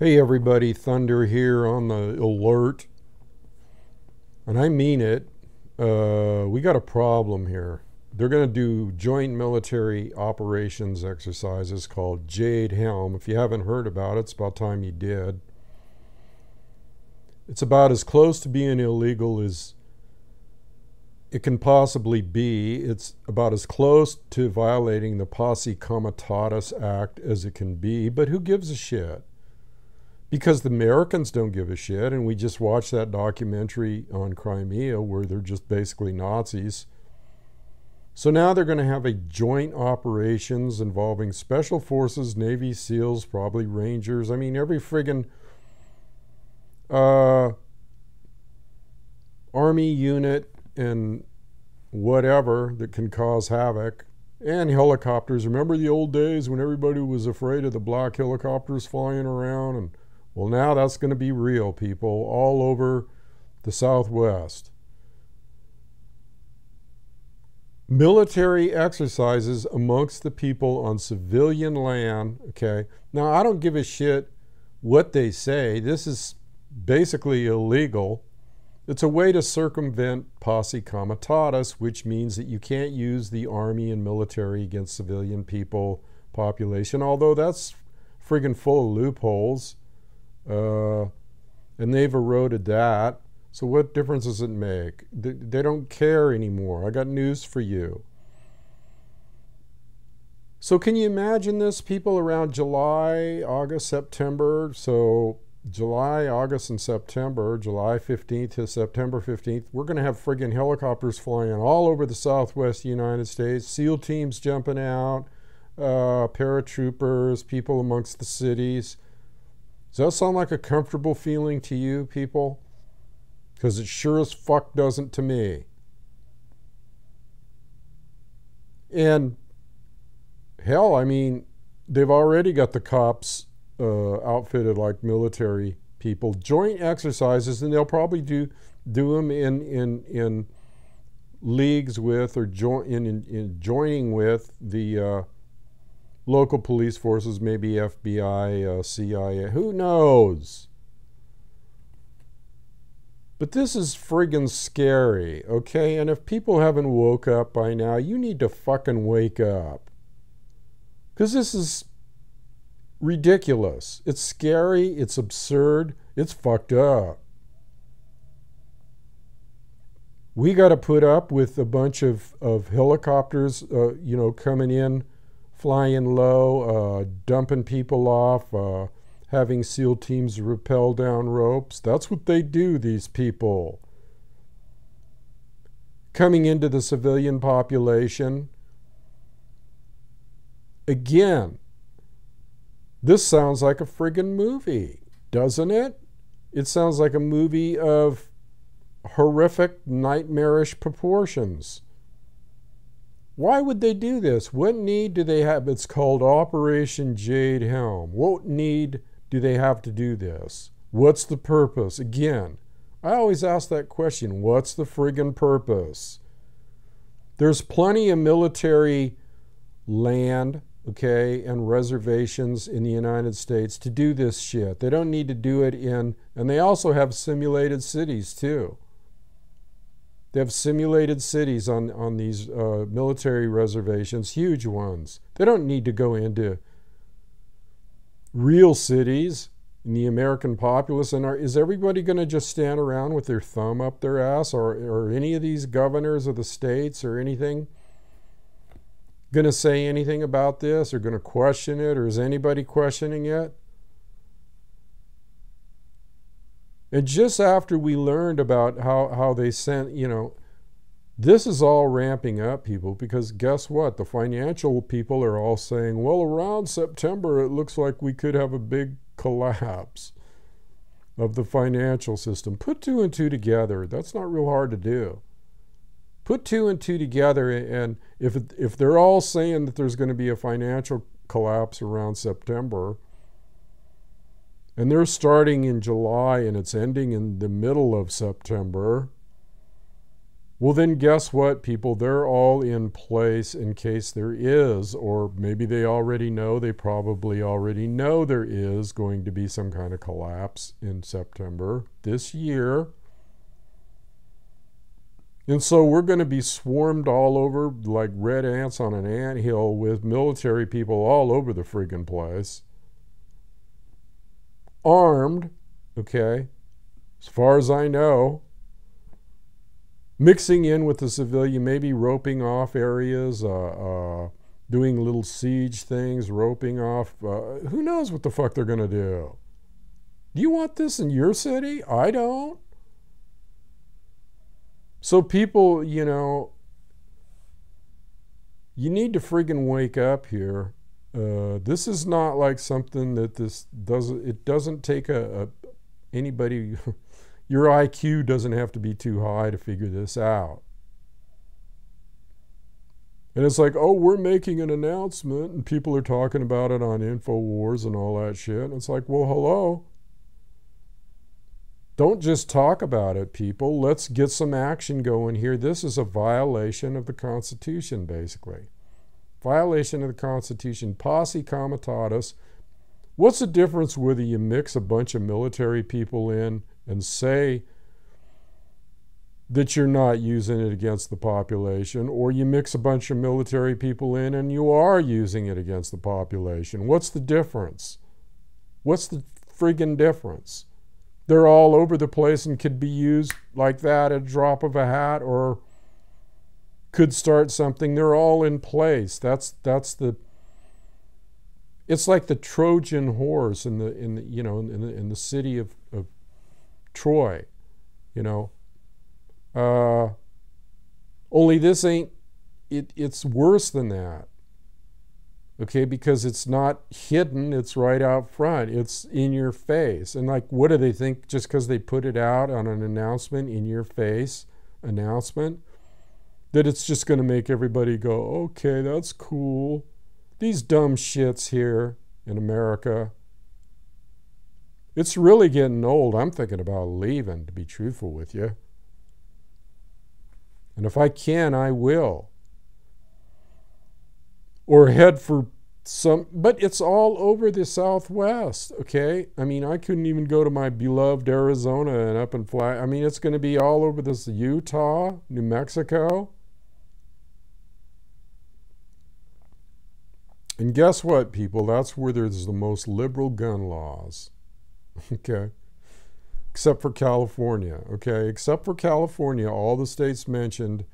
Hey everybody, Thunder here on the alert. And I mean it. We got a problem here. They're going to do joint military operations exercises called Jade Helm. If you haven't heard about it, it's about time you did. It's about as close to being illegal as it can possibly be. It's about as close to violating the Posse Comitatus Act as it can be, but who gives a shit? Because the Americans don't give a shit, and we just watched that documentary on Crimea where they're just basically Nazis. So now they're going to have a joint operations involving special forces, Navy SEALs, probably Rangers. I mean, every friggin' Army unit and whatever that can cause havoc. And helicopters. Remember the old days when everybody was afraid of the black helicopters flying around? And well, now that's going to be real, people, all over the Southwest. Military exercises amongst the people on civilian land, okay? Now, I don't give a shit what they say. This is basically illegal. It's a way to circumvent Posse Comitatus, which means that you can't use the army and military against civilian people, population, although that's friggin' full of loopholes. And they've eroded that. So what difference does it make? They don't care anymore. I got news for you. So can you imagine this? People around July, August, September. So July, August, and September, July 15th to September 15th, we're going to have friggin' helicopters flying all over the Southwest United States, SEAL teams jumping out, paratroopers, people amongst the cities. Does that sound like a comfortable feeling to you, people? Because it sure as fuck doesn't to me. And hell, I mean, they've already got the cops outfitted like military people. Joint exercises, and they'll probably do them in leagues with or joining with the local police forces, maybe FBI, CIA, who knows? But this is friggin' scary, okay? And if people haven't woke up by now, you need to fucking wake up. Because this is ridiculous. It's scary, it's absurd, it's fucked up. We got to put up with a bunch of helicopters, coming in, flying low, dumping people off, having SEAL teams rappel down ropes. That's what they do, these people. Coming into the civilian population. Again, this sounds like a friggin' movie, doesn't it? It sounds like a movie of horrific, nightmarish proportions. Why would they do this? What need do they have? It's called Operation Jade Helm. What need do they have to do this? What's the purpose? Again, I always ask that question. What's the friggin' purpose? There's plenty of military land, okay, and reservations in the United States to do this shit. They don't need to do it and they also have simulated cities too. They have simulated cities on these military reservations, huge ones. They don't need to go into real cities in the American populace. And is everybody going to just stand around with their thumb up their ass, or any of these governors of the states or anything going to say anything about this, or going to question it, or is anybody questioning it? And just after we learned about how they sent, this is all ramping up, people, because guess what? The financial people are all saying, well, around September, it looks like we could have a big collapse of the financial system. Put two and two together. That's not real hard to do. Put two and two together, and if they're all saying that there's going to be a financial collapse around September, and they're starting in July and it's ending in the middle of September, Well, then guess what, people? They're all in place in case there is, or maybe they already know, they probably already know there is going to be some kind of collapse in September this year. And so we're going to be swarmed all over like red ants on an anthill with military people all over the friggin' place. Armed, okay, as far as I know, mixing in with the civilian, maybe roping off areas, doing little siege things, roping off. Who knows what the fuck they're going to do? Do you want this in your city? I don't. So people, you know, you need to friggin' wake up here. This is not like something that it doesn't take anybody, your IQ doesn't have to be too high to figure this out. And it's like, oh, we're making an announcement and people are talking about it on InfoWars and all that shit. And it's like, well, hello. Don't just talk about it, people. Let's get some action going here. This is a violation of the Constitution, basically. Violation of the Constitution. Posse comitatus. What's the difference whether you mix a bunch of military people in and say that you're not using it against the population, or you mix a bunch of military people in and you are using it against the population? What's the difference? What's the friggin' difference? They're all over the place and could be used like that at a drop of a hat, or could start something. They're all in place. It's like the Trojan horse in the city of Troy, you know. Only this ain't. It's worse than that. Okay, because it's not hidden, it's right out front, it's in your face. And like, what do they think, just because they put it out on an announcement, in your face announcement, that it's just going to make everybody go, okay, that's cool. These dumb shits here in America. It's really getting old. I'm thinking about leaving, to be truthful with you. And if I can, I will. Or head for but it's all over the Southwest, okay? I mean, I couldn't even go to my beloved Arizona and up and fly. I mean, it's going to be all over this Utah, New Mexico. And guess what, people? That's where there's the most liberal gun laws, okay? Except for California, okay? Except for California, all the states mentioned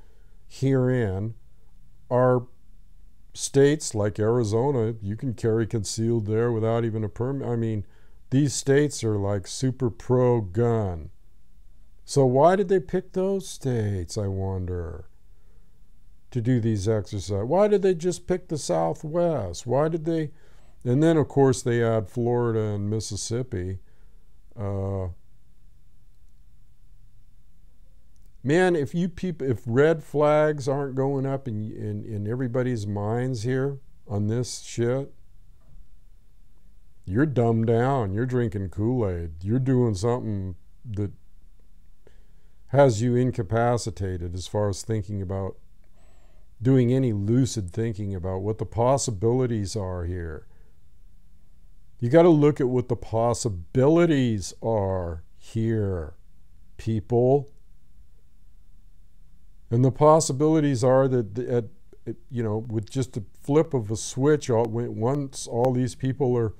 herein are states like Arizona. You can carry concealed there without even a permit. I mean, these states are like super pro-gun. So why did they pick those states, I wonder, to do these exercises? Why did they just pick the Southwest? Why did they? And then, of course, they add Florida and Mississippi. Man, if red flags aren't going up in everybody's minds here on this shit, you're dumbed down. You're drinking Kool-Aid. You're doing something that has you incapacitated as far as thinking about doing any lucid thinking about what the possibilities are here. You got to look at what the possibilities are here, people. And the possibilities are that, with just a flip of a switch, once all these people are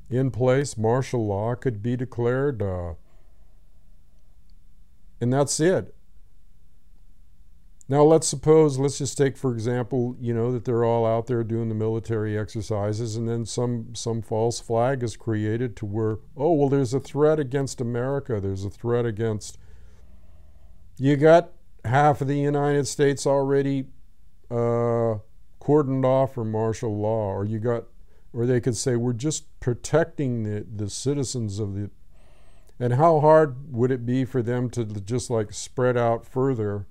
in place, martial law could be declared, and that's it. Now let's just take, for example, that they're all out there doing the military exercises, and then some false flag is created to where, oh, well, there's a threat against America. There's a threat against, you got half of the United States already cordoned off for martial law, or they could say we're just protecting the citizens of the, and how hard would it be for them to just like spread out further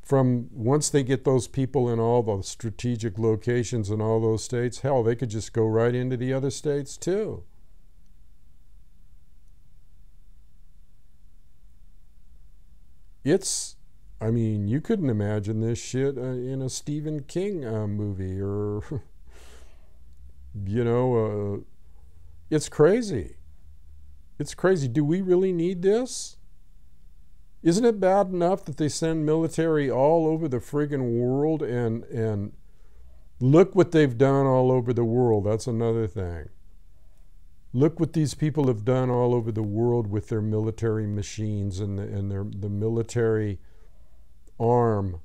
from once they get those people in all the strategic locations in all those states? Hell, they could just go right into the other states too. it's, I mean, you couldn't imagine this shit in a Stephen King movie or, you know, it's crazy. It's crazy. Do we really need this? Isn't it bad enough that they send military all over the friggin' world and look what they've done all over the world? That's another thing. Look what these people have done all over the world with their military machines and the military arm,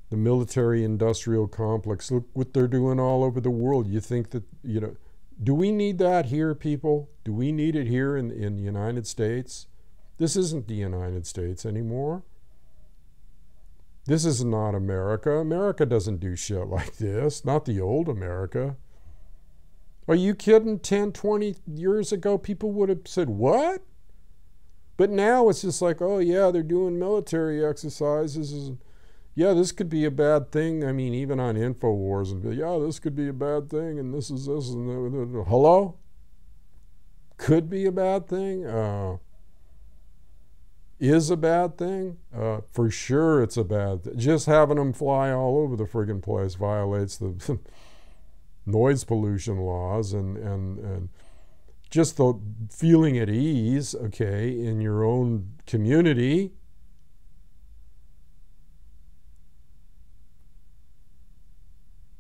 the military industrial complex. Look what they're doing all over the world. You think that, you know, do we need that here, people? Do we need it here in the United States? This isn't the United States anymore. This is not America. America doesn't do shit like this. Not the old America. Are you kidding? 10, 20 years ago, people would have said, what? But now it's just like, oh yeah, they're doing military exercises. Yeah, this could be a bad thing. I mean, even on InfoWars, and yeah, this could be a bad thing, and this is this, and hello? Could be a bad thing? Is a bad thing? For sure it's a bad thing. Just having them fly all over the friggin' place violates the noise pollution laws and just the feeling at ease, okay, in your own community.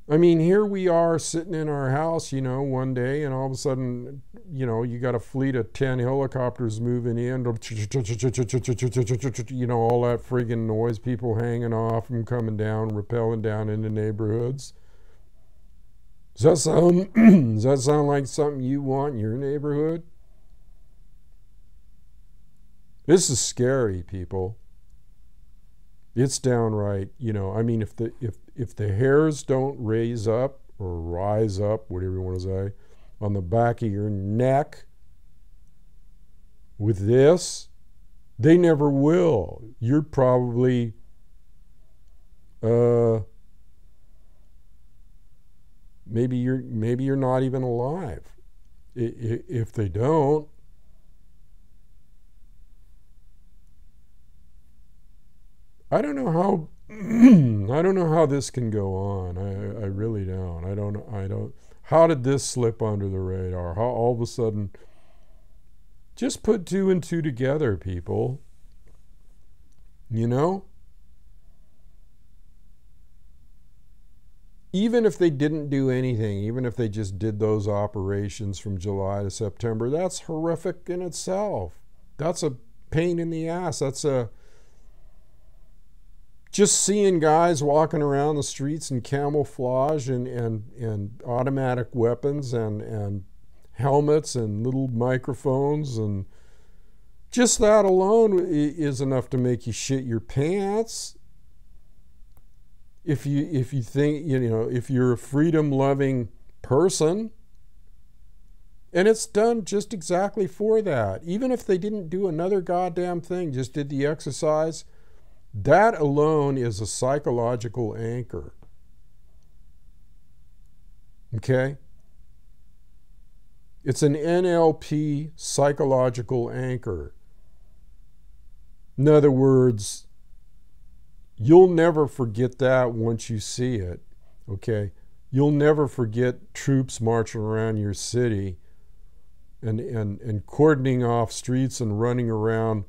I mean, here we are sitting in our house, you know, one day, and all of a sudden, you know, you got a fleet of 10 helicopters moving in, you know, all that friggin' noise, people hanging off and coming down, rappelling down into neighborhoods. Does that sound like something you want in your neighborhood? This is scary, people. It's downright, you know, I mean, if the hairs don't raise up or rise up, whatever you want to say, on the back of your neck with this, they never will. You're probably maybe you're not even alive. If they don't, I don't know how I don't know how this can go on. I really don't. I don't. How did this slip under the radar? How all of a sudden, just put two and two together, people. You know? Even if they didn't do anything, even if they just did those operations from July to September, that's horrific in itself. That's a pain in the ass. That's a just seeing guys walking around the streets in camouflage and automatic weapons and helmets and little microphones, and just that alone is enough to make you shit your pants. If you think, you know, if you're a freedom-loving person, and it's done just exactly for that. Even if they didn't do another goddamn thing, just did the exercise, that alone is a psychological anchor. Okay? It's an NLP psychological anchor. In other words, you'll never forget that once you see it. Okay? You'll never forget troops marching around your city and cordoning off streets and running around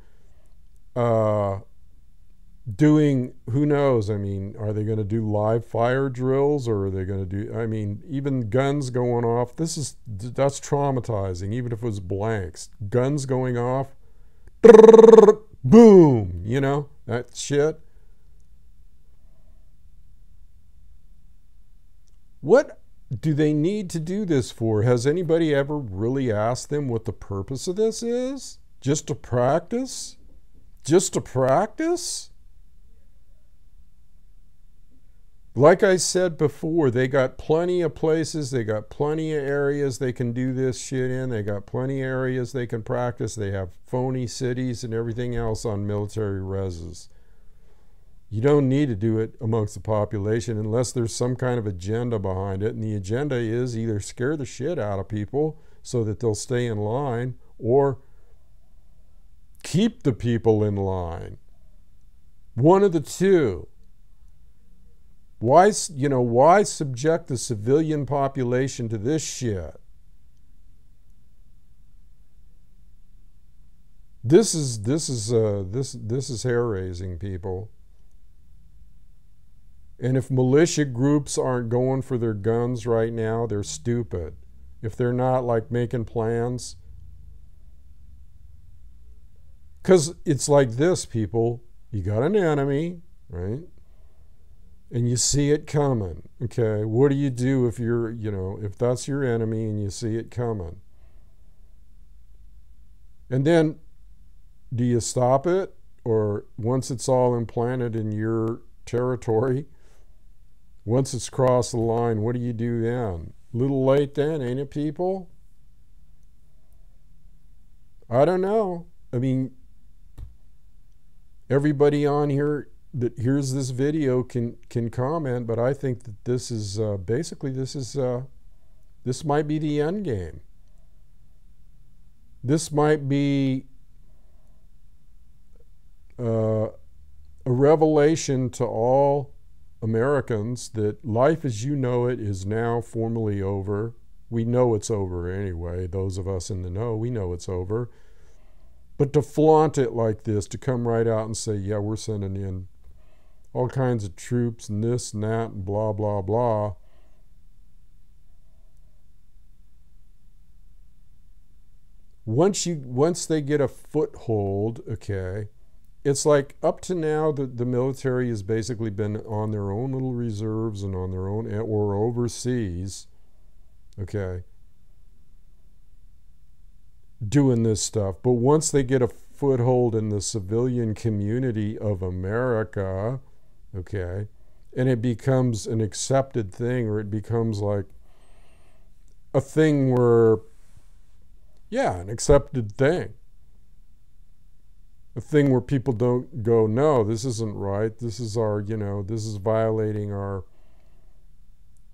doing, who knows, I mean, are they going to do live fire drills, or are they going to do, I mean, even guns going off, that's traumatizing, even if it was blanks. Guns going off, boom, you know, that shit. What do they need to do this for? Has anybody ever really asked them what the purpose of this is? Just to practice? Just to practice? Like I said before, they got plenty of places, they got plenty of areas they can do this shit in, they got plenty of areas they can practice, they have phony cities and everything else on military reses. You don't need to do it amongst the population unless there's some kind of agenda behind it, and the agenda is either scare the shit out of people so that they'll stay in line, or keep the people in line. One of the two. Why, why subject the civilian population to this shit? This is hair raising, people. And if militia groups aren't going for their guns right now, they're stupid. If they're not like making plans. Because it's like this, people. You got an enemy, right? And you see it coming. Okay, what do you do if you're, if that's your enemy and you see it coming? And then, do you stop it? Or once it's all implanted in your territory, once it's crossed the line, what do you do then? A little late then, ain't it, people? I don't know. I mean, everybody on here that hears this video can comment, but I think that this is this might be the end game. This might be a revelation to all Americans that life as you know it is now formally over. We know it's over anyway. Those of us in the know, we know it's over. But to flaunt it like this, to come right out and say, yeah, we're sending in all kinds of troops and this and that and blah, blah, blah. Once they get a foothold, okay, it's like up to now the military has basically been on their own little reserves and on their own, or overseas, okay, doing this stuff. But once they get a foothold in the civilian community of America, okay, and it becomes an accepted thing, or it becomes like a thing where, yeah, an accepted thing. A thing where people don't go, no, this isn't right. This is our, this is violating our...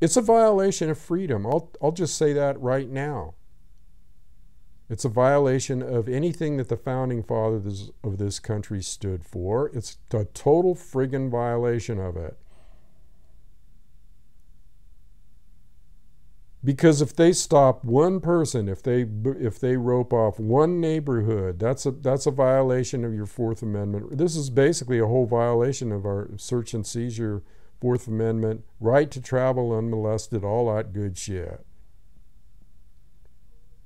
It's a violation of freedom. I'll just say that right now. It's a violation of anything that the founding fathers of this country stood for. It's a total friggin' violation of it. Because if they stop one person, if they rope off one neighborhood, that's a violation of your Fourth Amendment. This is basically a whole violation of our search and seizure Fourth Amendment, right to travel unmolested, all that good shit.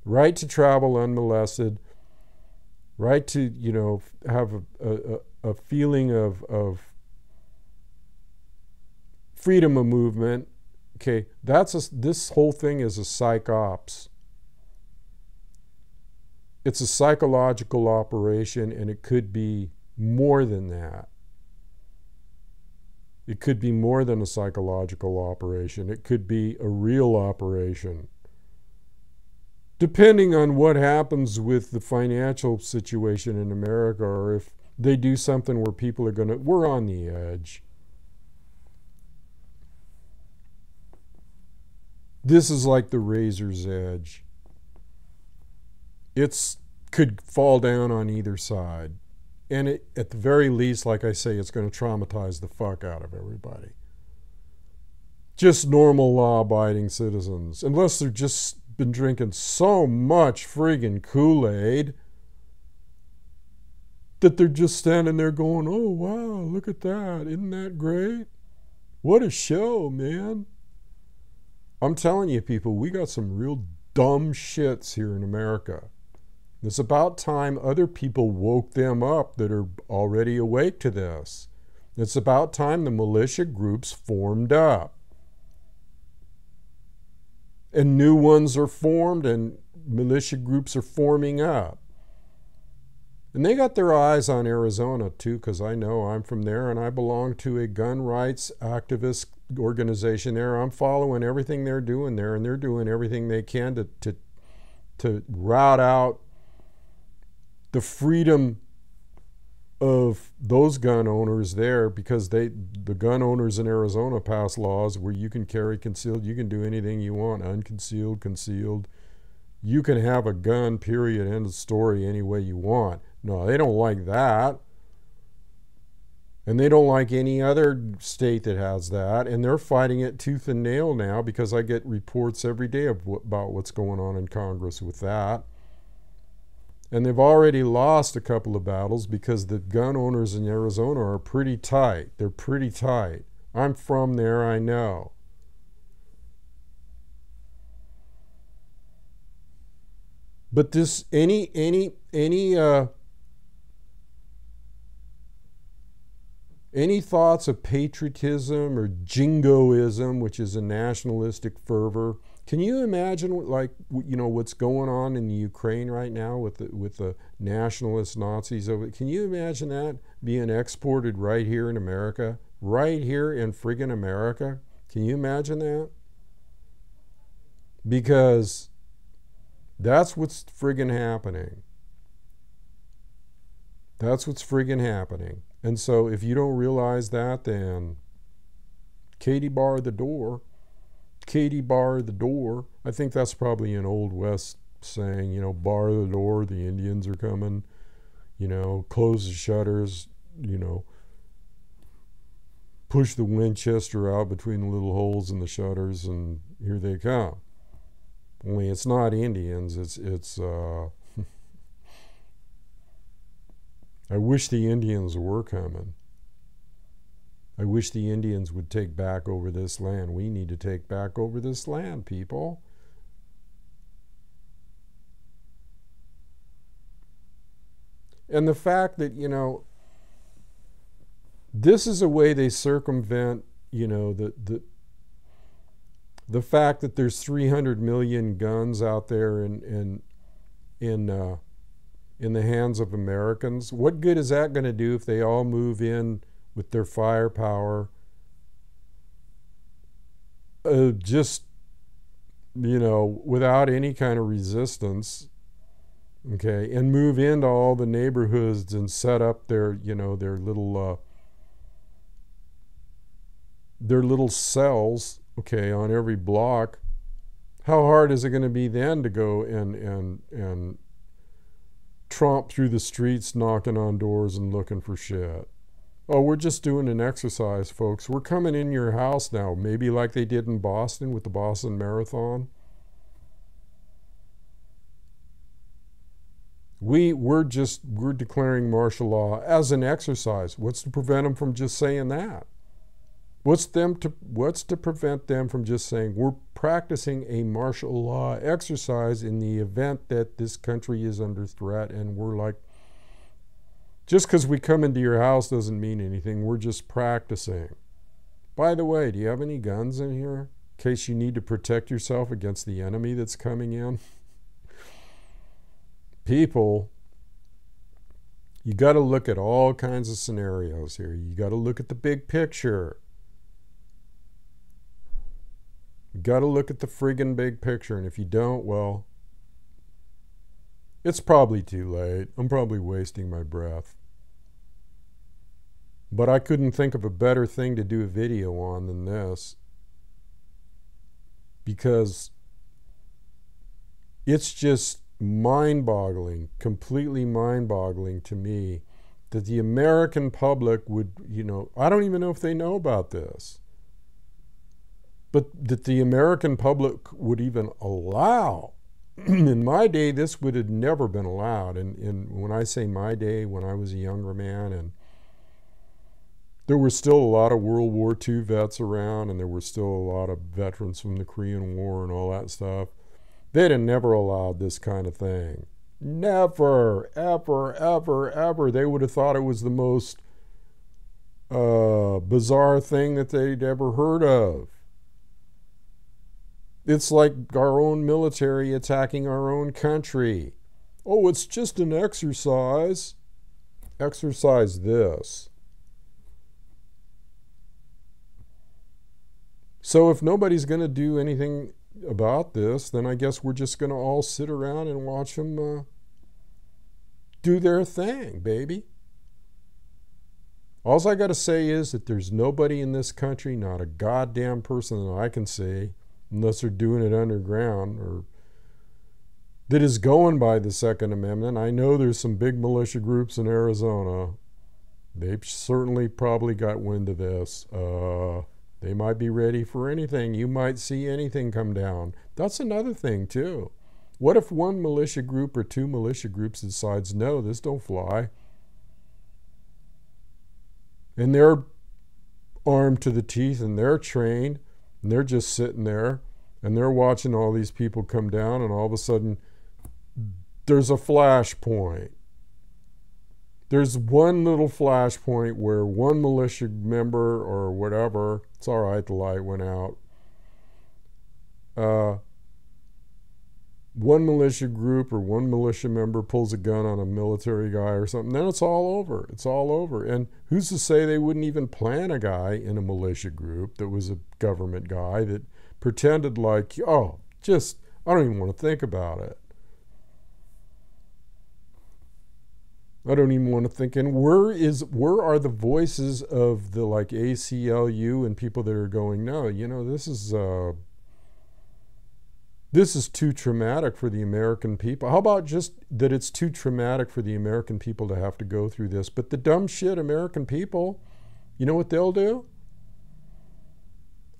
Right to travel unmolested, right to, have a feeling of freedom of movement. Okay, this whole thing is a psych-ops. It's a psychological operation, and it could be more than that. It could be more than a psychological operation. It could be a real operation. Depending on what happens with the financial situation in America, or if they do something where people are we're on the edge. This is like the razor's edge. It could fall down on either side. And at the very least, like I say, it's going to traumatize the fuck out of everybody. Just normal law-abiding citizens. Unless they've just been drinking so much friggin' Kool-Aid that they're just standing there going, oh, wow, look at that. Isn't that great? What a show, man. I'm telling you, people, we got some real dumb shits here in America. It's about time other people woke them up that are already awake to this. It's about time the militia groups formed up. And new ones are formed, and militia groups are forming up. And they got their eyes on Arizona, too, because I know I'm from there, and I belong to a gun rights activist organization there. I'm following everything they're doing there, and they're doing everything they can to rout out the freedom of those gun owners there, because the gun owners in Arizona pass laws where you can carry concealed, you can do anything you want, unconcealed, concealed. You can have a gun, period, end of story, any way you want. No, they don't like that. And they don't like any other state that has that. And they're fighting it tooth and nail now because I get reports every day about what's going on in Congress with that. And they've already lost a couple of battles because the gun owners in Arizona are pretty tight. They're pretty tight. I'm from there, I know. But this any thoughts of patriotism or jingoism, which is a nationalistic fervor? Can you imagine, like, you know, what's going on in the Ukraine right now with the nationalist Nazis over? Can you imagine that being exported right here in America, right here in friggin' America? Can you imagine that? Because that's what's friggin' happening. That's what's friggin' happening. And so if you don't realize that, then Katie bar the door. Katie bar the door. I think that's probably an Old West saying, you know, bar the door, the Indians are coming. You know, close the shutters, you know, push the Winchester out between the little holes in the shutters, and here they come. Only it's not Indians, it's I wish the Indians were coming. I wish the Indians would take back over this land. We need to take back over this land, people. And the fact that, you know, this is a way they circumvent, you know, the fact that there's 300 million guns out there in the hands of Americans. What good is that going to do if they all move in with their firepower, just, you know, without any kind of resistance, okay, and move into all the neighborhoods and set up their, you know, their little cells, okay, on every block? How hard is it going to be then to go and tromp through the streets, knocking on doors and looking for shit? Oh, we're just doing an exercise, folks. We're coming in your house now, maybe like they did in Boston with the Boston Marathon. We're declaring martial law as an exercise. What's to prevent them from just saying that? What's to prevent them from just saying, we're practicing a martial law exercise in the event that this country is under threat, and we're like, just because we come into your house doesn't mean anything. We're just practicing. By the way, do you have any guns in here in case you need to protect yourself against the enemy that's coming in? People, you got to look at all kinds of scenarios here. You got to look at the big picture. You got to look at the friggin' big picture. And if you don't, well, it's probably too late. I'm probably wasting my breath. But I couldn't think of a better thing to do a video on than this, because it's just mind-boggling, completely mind-boggling to me that the American public would, you know, I don't even know if they know about this, but that the American public would even allow. In my day, this would have never been allowed. And when I say my day, when I was a younger man, and there were still a lot of World War II vets around, and there were still a lot of veterans from the Korean War and all that stuff, they'd have never allowed this kind of thing. Never, ever, ever, ever. They would have thought it was the most bizarre thing that they'd ever heard of. It's like our own military attacking our own country. Oh, it's just an exercise. Exercise this. So if nobody's going to do anything about this, then I guess we're just going to all sit around and watch them do their thing, baby. All I got to say is that there's nobody in this country, not a goddamn person that I can see, unless they're doing it underground, or that is going by the Second Amendment. I know there's some big militia groups in Arizona They've certainly probably got wind of this. They might be ready for anything. You might see anything come down. That's another thing, too. What if one militia group or two militia groups decides, no, this don't fly? And they're armed to the teeth and they're trained and they're just sitting there and they're watching all these people come down, and all of a sudden there's a flashpoint. There's one little flashpoint where one militia member or whatever, it's all right, the light went out. One militia group or one militia member pulls a gun on a military guy or something, then it's all over. It's all over. And who's to say they wouldn't even plan a guy in a militia group that was a government guy that pretended like, oh, just, I don't even want to think about it. I don't even want to think. And where are the voices of the like ACLU and people that are going, no, you know, this is too traumatic for the American people. How about just that it's too traumatic for the American people to have to go through this? But the dumb shit American people, you know what they'll do?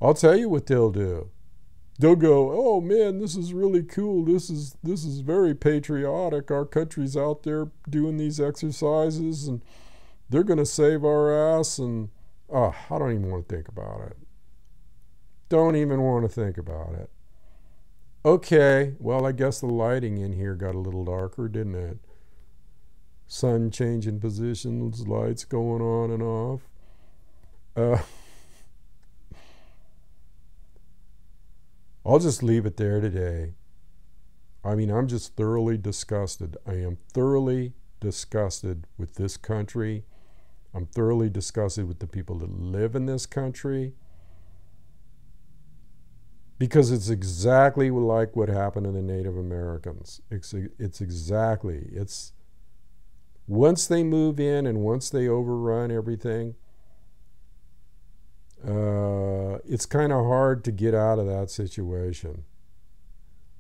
I'll tell you what they'll do. They'll go, oh man, this is really cool. This is very patriotic. Our country's out there doing these exercises and they're going to save our ass. And I don't even want to think about it. Don't even want to think about it. Okay, well, I guess the lighting in here got a little darker, didn't it? Sun changing positions, lights going on and off. I'll just leave it there today. I mean, I'm just thoroughly disgusted. I am thoroughly disgusted with this country. I'm thoroughly disgusted with the people that live in this country. Because it's exactly like what happened to the Native Americans. It's once they move in and once they overrun everything, it's kind of hard to get out of that situation.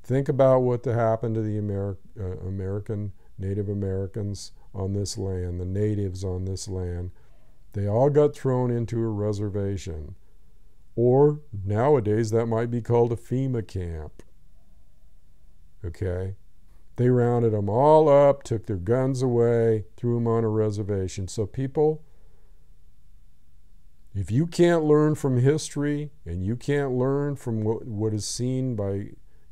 Think about what happened to the American Native Americans on this land, the natives on this land. They all got thrown into a reservation. Or nowadays that might be called a FEMA camp. Okay? They rounded them all up, took their guns away, threw them on a reservation. So people, if you can't learn from history and you can't learn from what is seen by,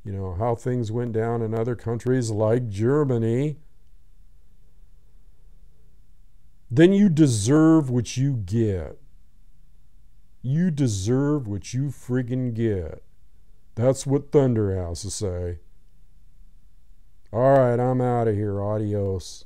you know, how things went down in other countries like Germany, then you deserve what you get. You deserve what you friggin' get. That's what Thunder has to say. All right, I'm out of here. Adios.